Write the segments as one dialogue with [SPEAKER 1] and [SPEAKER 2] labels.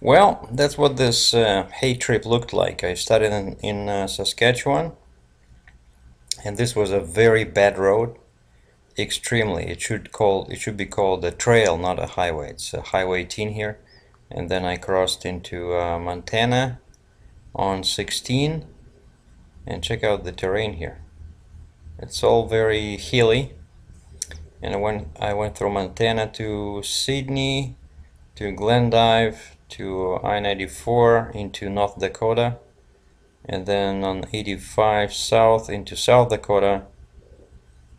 [SPEAKER 1] Well, that's what this hay trip looked like. I started in Saskatchewan, and this was a very bad road. Extremely. It should be called a trail, not a highway. It's a Highway 18 here, and then I crossed into Montana on 16, and check out the terrain here. It's all very hilly, and I went through Montana to Sydney, to Glendive, to I-94 into North Dakota, and then on 85 south into South Dakota,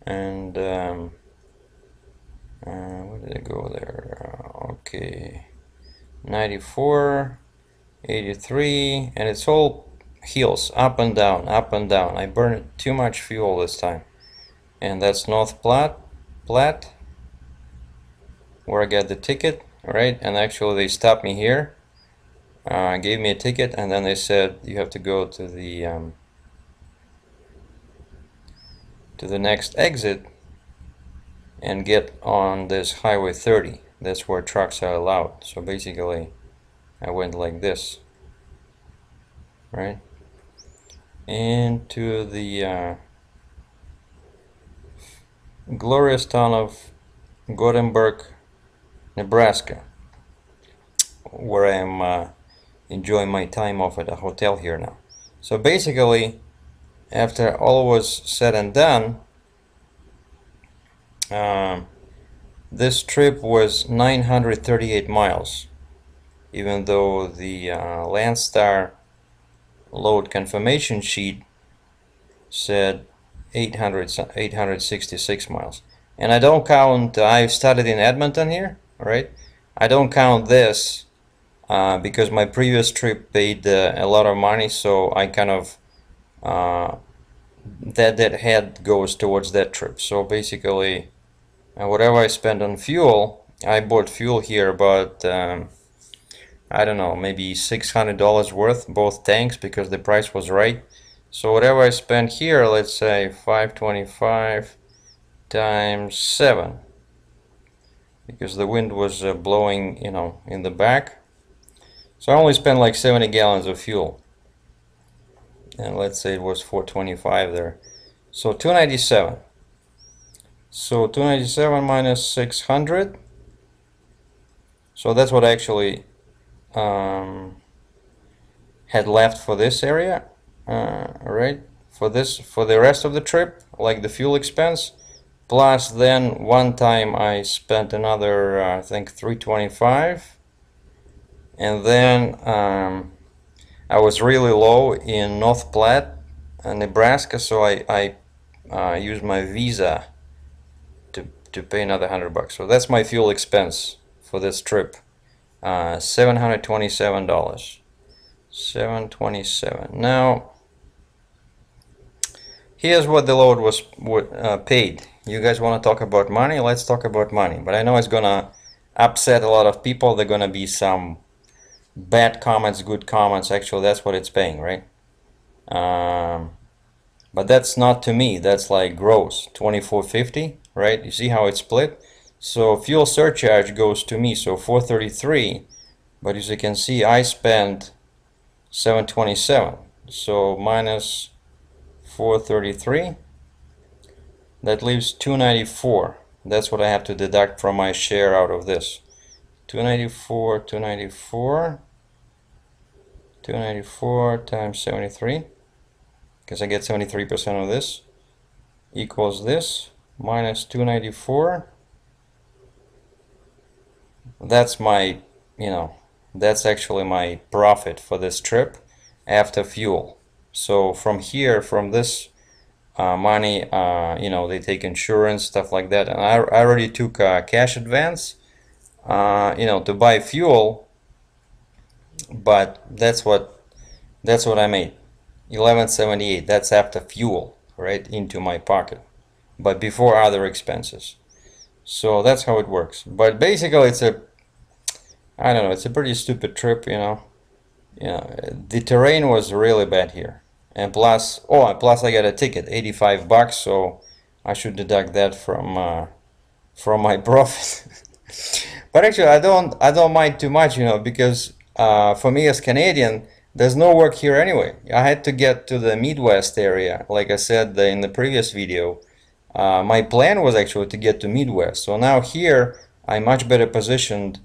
[SPEAKER 1] and where did I go there? Okay, 94, 83, and it's all hills, up and down, up and down. I burned too much fuel this time. And that's North Platte, where I got the ticket, right? And actually they stopped me here, gave me a ticket, and then they said you have to go to the next exit and get on this Highway 30. That's where trucks are allowed. So basically I went like this, right, into the glorious town of Gothenburg, Nebraska, where I am enjoying my time off at a hotel here now. So basically, after all was said and done, this trip was 938 miles, even though the Landstar load confirmation sheet said 866 miles. And I don't count, I started in Edmonton here, right? I don't count this because my previous trip paid a lot of money, so I kind of that head goes towards that trip. So basically, whatever I spend on fuel, I bought fuel here, but I don't know, maybe $600 worth, both tanks, because the price was right. So whatever I spent here, let's say 525 times 7, because the wind was blowing, you know, in the back. So I only spent like 70 gallons of fuel. And let's say it was 425 there. So 297. So 297 minus 600. So that's what I actually had left for this area. Right, for the rest of the trip, like the fuel expense, plus then one time I spent another I think 325, and then I was really low in North Platte, Nebraska, so I used my Visa to pay another $100. So that's my fuel expense for this trip, $727. 727. Now here's what the load was paid. You guys want to talk about money? Let's talk about money. But I know it's gonna upset a lot of people. They're gonna be some bad comments, good comments. Actually, that's what it's paying, right? But that's not to me. That's like gross, $24.50, right? You see how it's split? So fuel surcharge goes to me, so $433. But as you can see, I spent $727. So minus 433, that leaves 294. That's what I have to deduct from my share out of this. 294, 294 times 73, because I get 73% of this, equals this, minus 294. That's my, you know, that's actually my profit for this trip after fuel. So from here, from this money, you know, they take insurance, stuff like that, and I already took cash advance, you know, to buy fuel. But that's what I made, 1178. That's after fuel, right, into my pocket, but before other expenses. So that's how it works. But basically, it's a, I don't know, it's a pretty stupid trip, you know. The terrain was really bad here. And plus, plus I got a ticket, $85, so I should deduct that from my profit. But actually, I don't mind too much, you know, because for me as Canadian, there's no work here anyway. I had to get to the Midwest area, like I said in the previous video. My plan was actually to get to Midwest. So now here I'm much better positioned,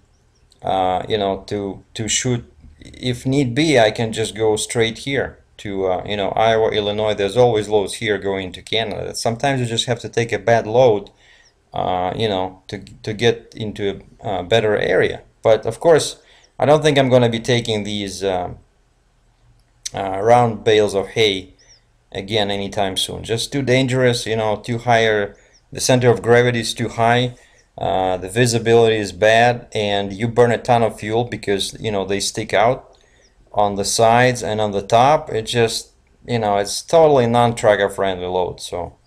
[SPEAKER 1] to shoot. If need be, I can just go straight here to Iowa, Illinois. There's always loads here going to Canada. Sometimes you just have to take a bad load, to get into a better area. But of course, I don't think I'm going to be taking these round bales of hay again anytime soon. Just too dangerous, too higher. The center of gravity is too high. The visibility is bad, and you burn a ton of fuel because they stick out on the sides and on the top. It just it's totally non-tracker friendly load. So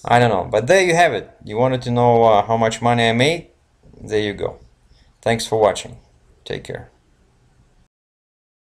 [SPEAKER 1] I don't know, but there you have it. You wanted to know how much money I made? There you go. Thanks for watching. Take care.